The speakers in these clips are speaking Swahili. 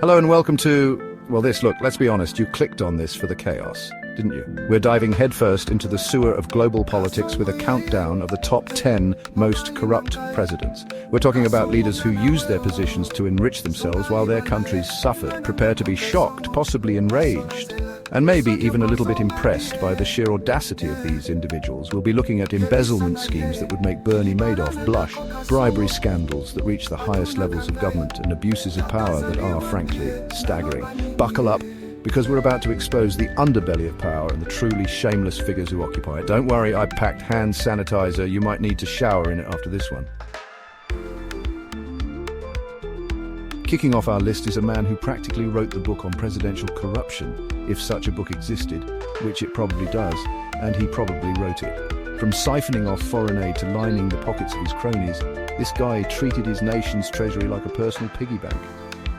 Hello and welcome to, look, let's be honest, you clicked on this for the chaos, didn't you? We're diving headfirst into the sewer of global politics with a countdown of the top 10 most corrupt presidents. We're talking about leaders who use their positions to enrich themselves while their countries suffered. Prepare to be shocked, possibly enraged, and maybe even a little bit impressed by the sheer audacity of these individuals. We'll be looking at embezzlement schemes that would make Bernie Madoff blush, bribery scandals that reach the highest levels of government, and abuses of power that are, frankly, staggering. Buckle up, because we're about to expose the underbelly of power and the truly shameless figures who occupy it. Don't worry, I packed hand sanitizer. You might need to shower in it after this one. Kicking off our list is a man who practically wrote the book on presidential corruption, if such a book existed, which it probably does, and he probably wrote it. From siphoning off foreign aid to lining the pockets of his cronies, this guy treated his nation's treasury like a personal piggy bank.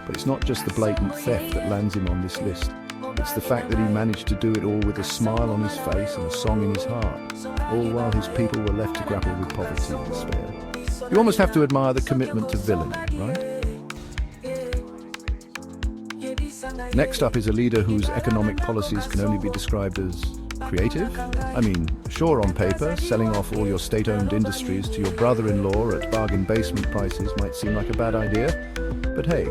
But it's not just the blatant theft that lands him on this list. It's the fact that he managed to do it all with a smile on his face and a song in his heart, all while his people were left to grapple with poverty and despair. You almost have to admire the commitment to villainy, right? Next up is a leader whose economic policies can only be described as creative. I mean, sure, on paper, selling off all your state-owned industries to your brother-in-law at bargain basement prices might seem like a bad idea. But hey,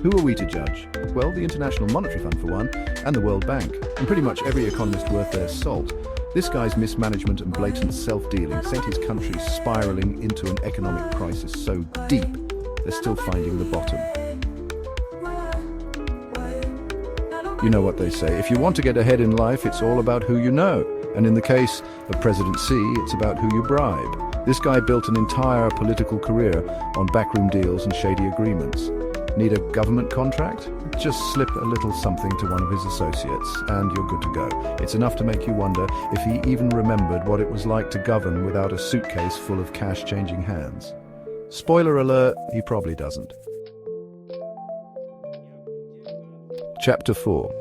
who are we to judge? Well, the International Monetary Fund for one, and the World Bank, and pretty much every economist worth their salt. This guy's mismanagement and blatant self-dealing sent his country spiraling into an economic crisis so deep, they're still finding the bottom. You know what they say, if you want to get ahead in life, it's all about who you know. And in the case of President Xi, it's about who you bribe. This guy built an entire political career on backroom deals and shady agreements. Need a government contract? Just slip a little something to one of his associates, and you're good to go. It's enough to make you wonder if he even remembered what it was like to govern without a suitcase full of cash changing hands. Spoiler alert, he probably doesn't. Chapter 4.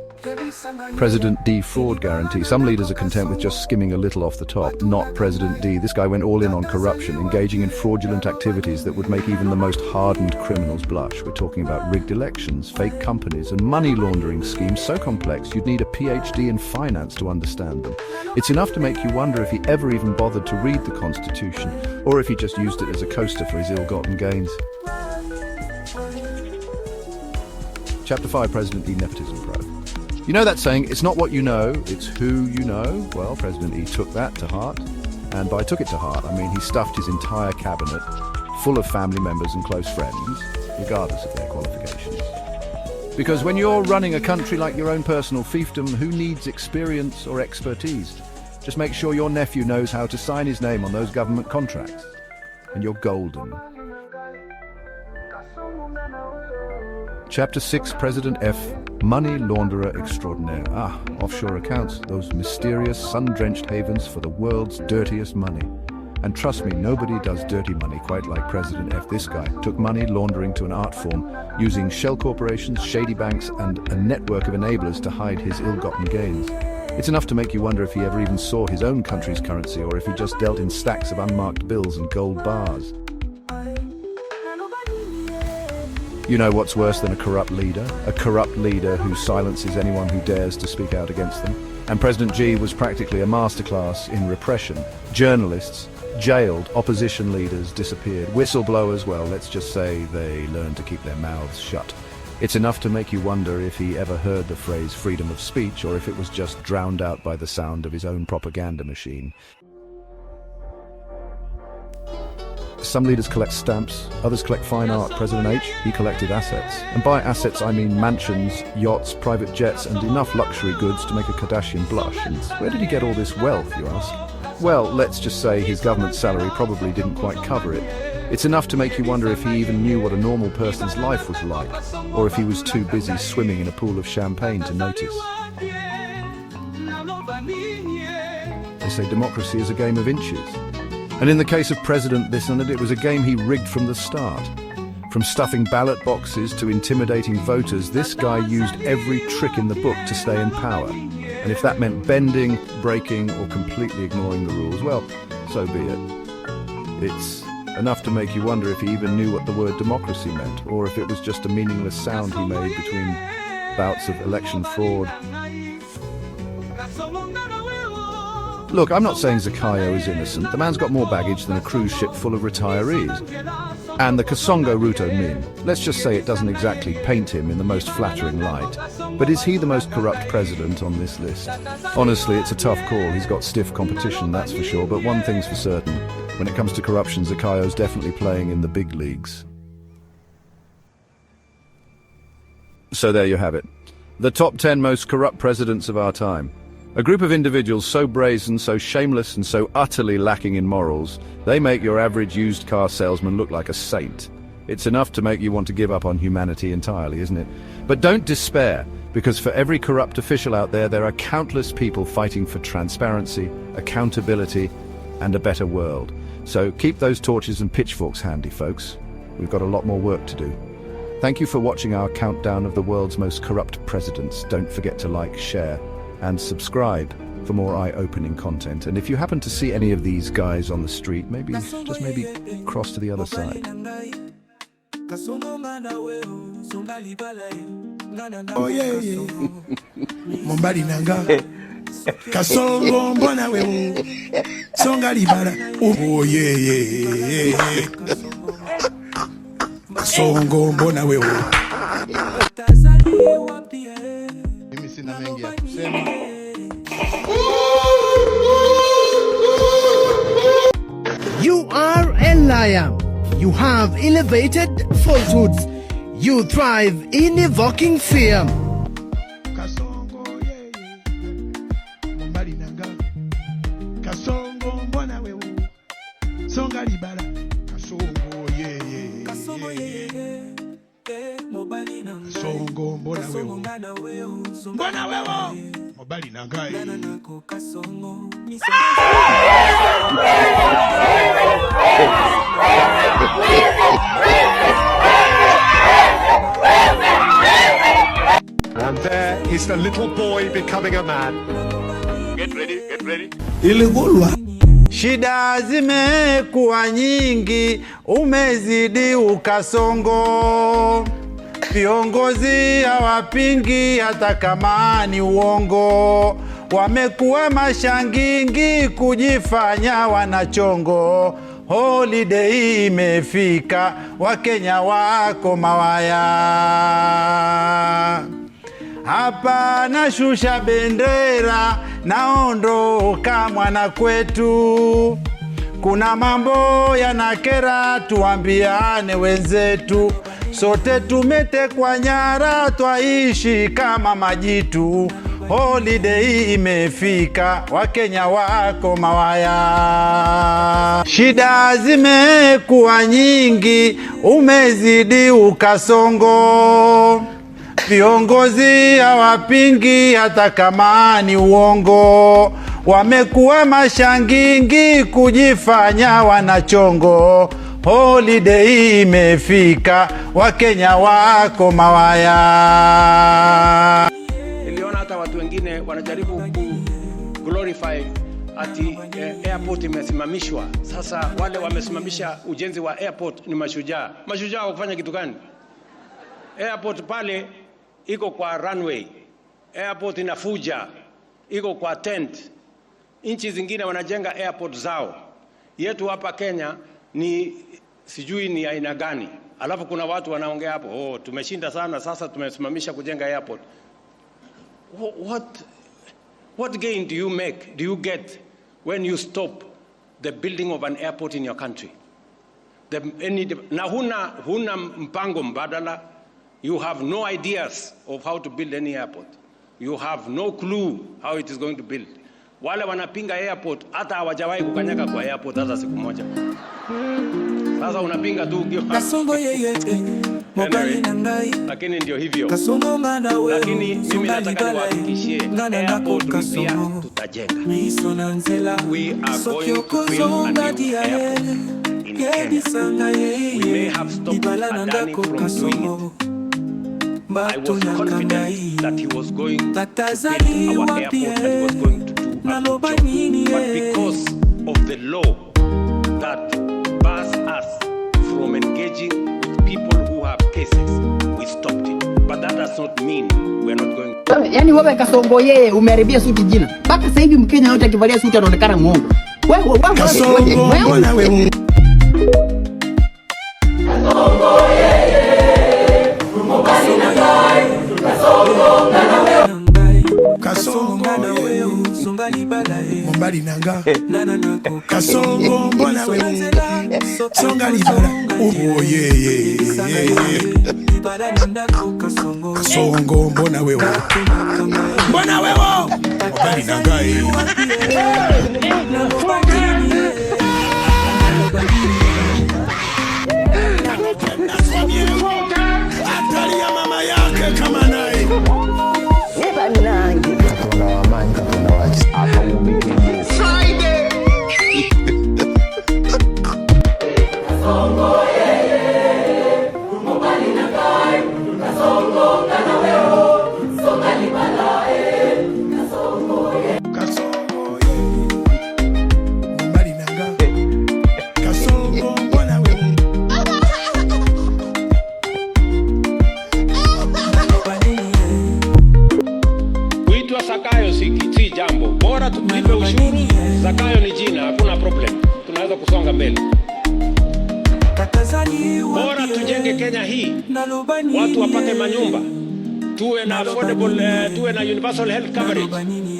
President D fraud guarantee. Some leaders are content with just skimming a little off the top. Not President D. This guy went all in on corruption, engaging in fraudulent activities that would make even the most hardened criminals blush. We're talking about rigged elections, fake companies, and money laundering schemes so complex you'd need a PhD in finance to understand them. It's enough to make you wonder if he ever even bothered to read the Constitution, or if he just used it as a coaster for his ill-gotten gains. Chapter 5, President D Nepotism Probe. You know that saying, it's not what you know, it's who you know? Well, President E took that to heart. And by took it to heart, I mean he stuffed his entire cabinet full of family members and close friends, regardless of their qualifications. Because when you're running a country like your own personal fiefdom, who needs experience or expertise? Just make sure your nephew knows how to sign his name on those government contracts, and you're golden. Chapter 6, President F, Money Launderer Extraordinaire. Offshore accounts, those mysterious, sun-drenched havens for the world's dirtiest money. And trust me, nobody does dirty money quite like President F. This guy took money laundering to an art form, using shell corporations, shady banks, and a network of enablers to hide his ill-gotten gains. It's enough to make you wonder if he ever even saw his own country's currency, or if he just dealt in stacks of unmarked bills and gold bars. You know what's worse than a corrupt leader? A corrupt leader who silences anyone who dares to speak out against them. And President G was practically a masterclass in repression. Journalists jailed, opposition leaders disappeared, whistleblowers, well, let's just say they learned to keep their mouths shut. It's enough to make you wonder if he ever heard the phrase freedom of speech, or if it was just drowned out by the sound of his own propaganda machine. Some leaders collect stamps, others collect fine art. President H, he collected assets. And by assets I mean mansions, yachts, private jets, and enough luxury goods to make a Kardashian blush. And where did he get all this wealth, you ask? Well, let's just say his government salary probably didn't quite cover it. It's enough to make you wonder if he even knew what a normal person's life was like, or if he was too busy swimming in a pool of champagne to notice. They say democracy is a game of inches. And in the case of President this and that, it was a game he rigged from the start. From stuffing ballot boxes to intimidating voters, this guy used every trick in the book to stay in power. And if that meant bending, breaking, or completely ignoring the rules, well, so be it. It's enough to make you wonder if he even knew what the word democracy meant, or if it was just a meaningless sound he made between bouts of election fraud. Look, I'm not saying Zakayo is innocent. The man's got more baggage than a cruise ship full of retirees. And the Kasongo Ruto meme, let's just say it doesn't exactly paint him in the most flattering light. But is he the most corrupt president on this list? Honestly, it's a tough call. He's got stiff competition, that's for sure. But one thing's for certain. When it comes to corruption, Zakayo's definitely playing in the big leagues. So there you have it. The top 10 most corrupt presidents of our time. A group of individuals so brazen, so shameless, and so utterly lacking in morals, they make your average used car salesman look like a saint. It's enough to make you want to give up on humanity entirely, isn't it? But don't despair, because for every corrupt official out there, there are countless people fighting for transparency, accountability, and a better world. So keep those torches and pitchforks handy, folks. We've got a lot more work to do. Thank you for watching our countdown of the world's most corrupt presidents. Don't forget to like, share, and subscribe for more eye-opening content. And if you happen to see any of these guys on the street, maybe cross to the other side. Oh yeah, Mombali nanga Kasongo mbona wewe songa libala. Oh yeah. Kasongo mbona wewe. Mimi sina mengi ya kusema. You are a liar. You have elevated falsehoods. You thrive in evoking fear. Kasongo Mombali nanga Kasongo mbona wewe songa libala. Kasongo Kasongo mbona wewe Mombali nanga And there is the little boy becoming a man. Get ready. Iligulwa. Shida zimekuwa nyingi, umezidi ukasongo. Viongozi hawapingi hata kama ni uongo. Wamekuwa mashangingi kujifanya wanachongo. Holiday imefika, Wakenya wako mawaya. Hapa nashusha bendera, naondoka mwana kwetu. Kuna mambo yanakera, tuambiane wenzetu. Sote tumetekwa nyara, twaishi kama majitu. Holiday imefika, Wakenya wako mawaya. Shida zimekuwa nyingi, umezidi ukasongo. Viongozi hawapingi hata kama ni uongo. Wamekuwa mashangingi kujifanya wanachongo. Holiday imefika, Wakenya wako mawaya. Niliona hata watu wengine wanajaribu glorify ati airport imesimamishwa. Sasa wale wamesimamisha ujenzi wa airport ni mashujaa. Mashujaa wa kufanya kitu gani? Airport pale iko kwa runway. Airport inafuja, iko kwa tent. Nchi zingine wanajenga airport zao. Yetu hapa Kenya ni sijui ni aina gani. Alafu kuna watu wanaongea hapo, tumeshinda sana, sasa tumesimamisha kujenga airport. What gain do you make, do you get when you stop the building of an airport in your country? Na huna mpango mbadala. You have no ideas of how to build any airport. You have no clue how it is going to build. Wale wanapinga airport hata hawajawahi kukanyaga kwa airport hata siku moja. Sasa unapinga tu Kasongo Mombali nangai. Lakini ndio hivyo. Kasongo ngana wewe. Lakini mimi nataka niwahakikishie airport mpya tutajenga. We are going to build a new airport in Kenya. We may have stopped Adani from doing it. I was confident that he was going to build our airport and he was going to do a good job. But because of the law that bars us engaging with people who have cases. We stopped it. But that does not mean we are not going. Yaani wewe Kasongo yeye umeharibia suti jina. Mpaka sasa hivi Mkenya yote akivalia suti anaonekana muongo. Wewe Kasongo mbona wewe? Kasongo yeye, mbali na ngai. Kasongo ngana wewe. Kasongo ngana wewe. Songali balaye. Mbali na ngai. Nana nako. Kasongo mbona wewe? Songali bala. Oh yeah. Kasongo mbona wewe? Mbona wewe? Mbali na ngai. Angalia mama yake kama naye. Zakayo si jambo. Bora tulipe ushuru. Zakayo ni jina, hakuna problem. Tunaweza kusonga mbele. Bora tujenge Kenya hii. Watu wapate manyumba. Tuwe na affordable, tuwe na universal health coverage.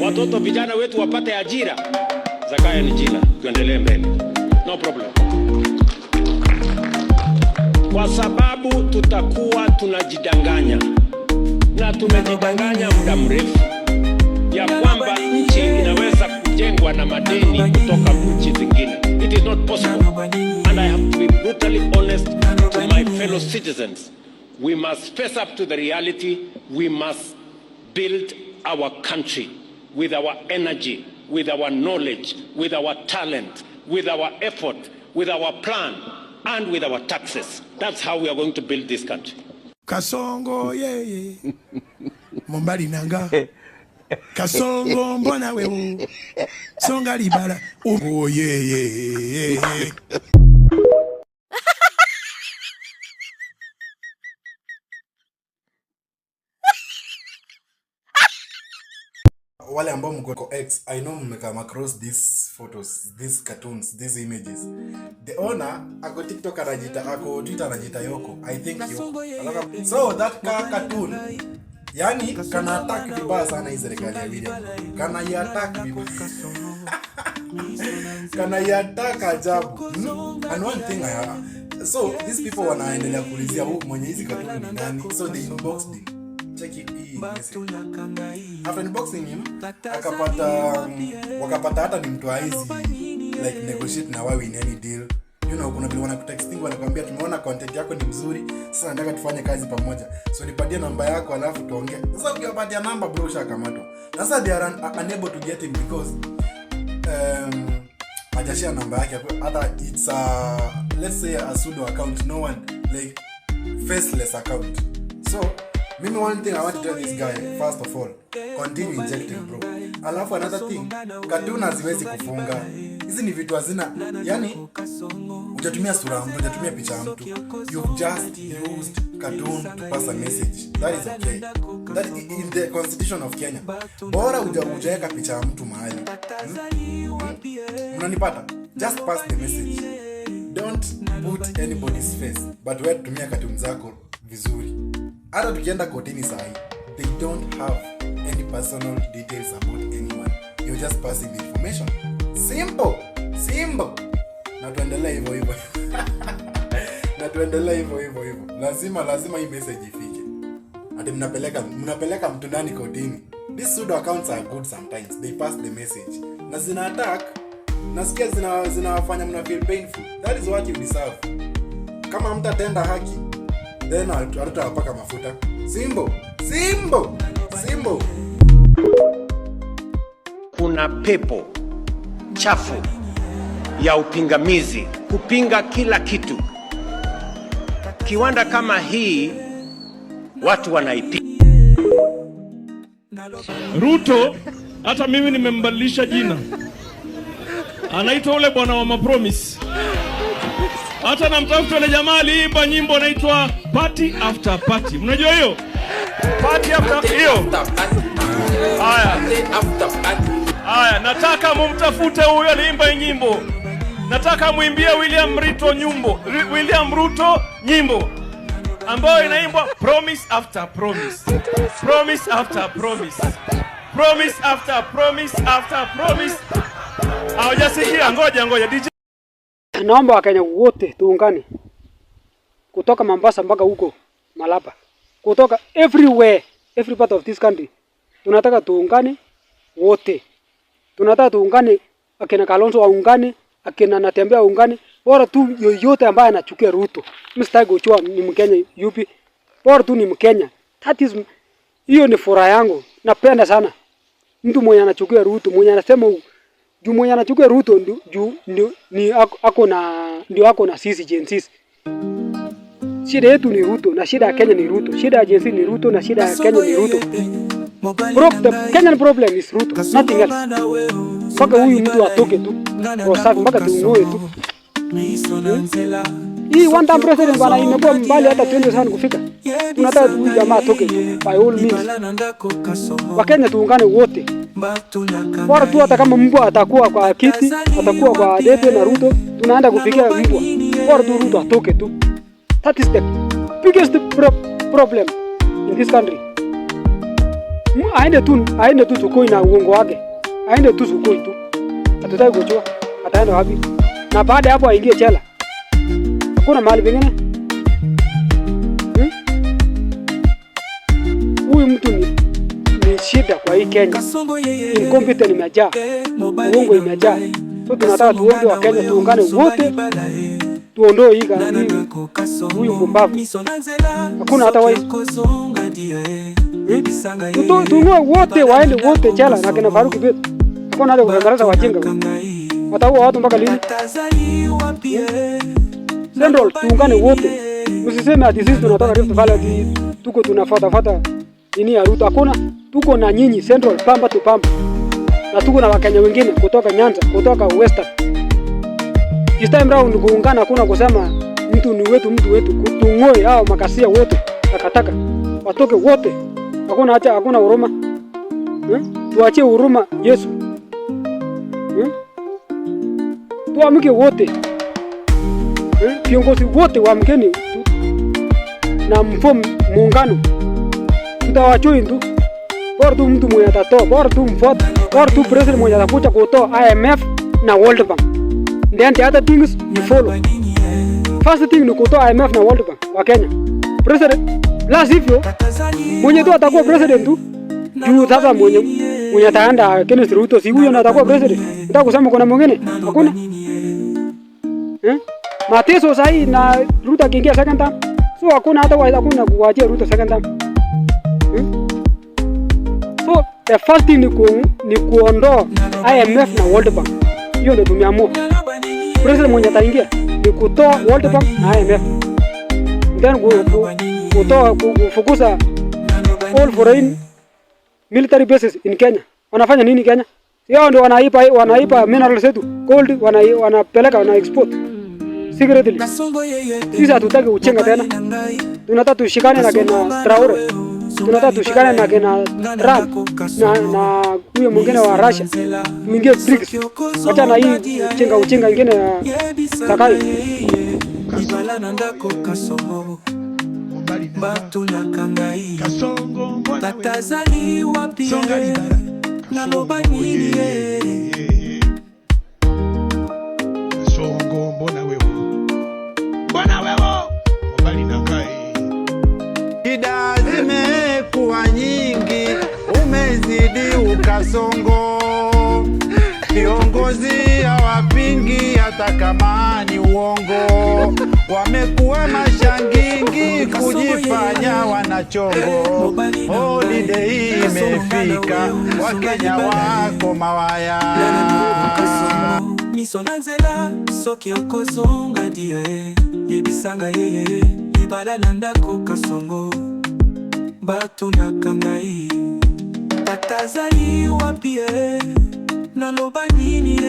Watoto vijana wetu wapate ajira. Zakayo ni jina, tuendelee mbele. No problem. Kwa sababu tutakuwa tunajidanganya. Na tumejidanganya muda mrefu. Ya kwamba nchi inaweza kujengwa na madeni kutoka nchi zingine. It is not possible. And I have to be brutally honest to my fellow citizens. We must face up to the reality. We must build our country with our energy, with our knowledge, with our talent, with our effort, with our plan, and with our taxes. That's how we are going to build this country. Kasongo yeye. Mbali na ngai. Kasongo mbona wewe? Songa libala. Oh yeah. Wale ambao mko X, I know mmekama across these photos, these cartoons, these images. The owner ako TikTok anajita, ako Twitter anajita Yoko. I think Yoko. So that cartoon, yani kana attack vibaya sana hii serikali ya video. Kana attack vibaya. Kana attack ajabu. And one thing I have. So these people wanaendelea kuulizia mwenye hizi cartoon ni nani? So they inboxed him. Check it hii message. After unboxing him, wakapata hata ni mtu hizi like negotiate na wewe in any deal. You know, kuna vile wanakutexting wanakuambia tumeona content yako ni mzuri, sasa nataka tufanye kazi pamoja. So nipatie namba yako alafu tuongee. Sasa ukiwapatia namba bro shakamatwa. Sasa they are unable to get him because hajashare namba yake hata it's a, let's say a pseudo account, no one like faceless account. So mimi one thing I want to tell this guy, first of all, continue injecting bro. Alafu another thing, cartoon haziwezi kufunga. Hizi ni vitu hazina, yani hujatumia sura mtu, hujatumia picha ya mtu. You've just used cartoon to pass a message. That is okay. That is in the constitution of Kenya. Bora hujaweka picha ya mtu mahali. Unanipata? Just pass the message. Don't put anybody's face, but wewe tumia cartoon zako vizuri. Hata tukienda kotini sahi, they don't have any personal details about anyone. You're just passing the information. Simple. Na tuendelee hivyo. Lazima hii message ifike. Ati mnapeleka mtu ndani kotini. These pseudo accounts are good sometimes. They pass the message. Na zina attack. Nasikia zinawafanya mna feel painful. That is what you deserve. Kama mtatenda haki, then hatutapaka mafuta. Simbo. Kuna pepo chafu ya upingamizi kupinga kila kitu. Kiwanda kama hii watu wanaipiga. Ruto hata mimi nimembadilisha jina. Anaitwa ule bwana wa mapromise. Hata namtafuta yule jamaa aliimba nyimbo inaitwa Party After Party. Mnajua hiyo? Party After hiyo. Haya, nataka mumtafute huyo aliimba nyimbo. Nataka muimbie William Ruto nyimbo ambayo inaimbwa Promise After Promise. Promise After Promise. Promise After Promise After Promise. Hawajasikia, ngoja DJ. Naomba Wakenya wote tuungane. Kutoka Mombasa mpaka huko Malaba. Kutoka everywhere, every part of this country. Tunataka tuungane wote. Tunataka tuungane, akina Kalonzo waungane, akina Natembea waungane. Bora tu yoyote ambaye anachukia Ruto. Msitaki kuchua ni Mkenya yupi. Bora tu ni Mkenya. That is, hiyo ni furaha yangu. Napenda sana mtu mwenye anachukia Ruto, mwenye anasema juu mwenye anachukia Ruto ndio ako na sisi jensis. Shida yetu ni Ruto na shida ya Kenya ni Ruto. Shida ya jensi ni Ruto na shida ya Kenya ni Ruto. The Kenyan problem is Ruto, nothing else. Mpaka huyu mtu atoke tu. Rosafi mpaka tuungoe tu. Hii one time president bana imekuwa mbali hata 20 sana kufika. Tunataka huyu jamaa atoke by all means. Wakenya tuungane wote. Bora tu hata kama mbwa atakuwa kwa kiti, atakuwa kwa debe na Ruto, tunaenda kupigia mbwa. Bora tu Ruto atoke tu. That is the biggest problem in this country. Aende tu Sukoi na uongo wake. Aende tu Sukoi tu. Hatutaki kujua ataenda wapi. Na baada hapo aingie jela. Hakuna mahali pengine. Huyu mtu ni shida kwa hii Kenya. Incompetent imejaa. Uongo imejaa. So tunataka tuombe wa Kenya tuungane wote. Tuondoe hii huyu mpumbavu. Hakuna hata wai. Tuungoe wote waende wote jela na kina Faruki Betu. Hakuna hata kuangalia wajinga. Wataua watu mpaka lini? Central tuungane wote. Usiseme ati sisi tunataka Rift Valley tuko tunafuata nini ya Ruto. Hakuna, tuko na nyinyi Central pamba tu pamba. Na tuko na Wakenya wengine kutoka Nyanza, kutoka Western. This time round kuungana, hakuna kusema mtu ni wetu kutungoe hao makasia wote takataka. Watoke wote. Hakuna huruma. Tuachie huruma Yesu. Tuamke wote. Viongozi wote waamkeni na mfomu muungano. Tutawachoi tu. Bora tu mtu mwenye atatoa, bora tu mfuata, bora tu president mwenye atakuja kutoa IMF na World Bank. Then the other things you follow. First thing ni kutoa IMF na World Bank wa Kenya. President, la sivyo mwenye tu atakuwa president tu. Juu sasa mwenye ataenda Kenneth Ruto si huyo atakuwa president. Nataka kusema kuna mwingine? Hakuna. Mateso sahi na Ruto akiingia second term. So hakuna kuwajia Ruto second term. So the first thing ni kuondoa IMF na World Bank. Hiyo ndio tumeamua. President mwenye ataingia ni kutoa World Bank na IMF. Then kufukuza all foreign military bases in Kenya. Wanafanya nini Kenya? Yao ndio wanaipa minerals zetu, gold wanapeleka wana export. Secretly. Sisi hatutaki uchenga tena. Tunataka tushikane na kina Traore. Tunataka tushikane na kina Trump na huyo mwingine wa Russia. Mwingine BRICS. Acha na hii uchenga ingine ya Zakayo. Kasongo tatazali wapi na lobani Kasongo mbona wewe mbali na kai. Shida zimekuwa nyingi, umezidi ukasongo. Viongozi hawapingi hata kama ni uongo. Wamekuwa mashangingi kujifanya wanachongo. Holiday imefika, Wakenya wako mawaya. Misonanzela soki okozonga die yebisanga yeye ibala nandako Kasongo batu nakangai tatazali wapi naloba nini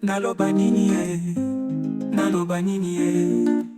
naloba nini naloba nini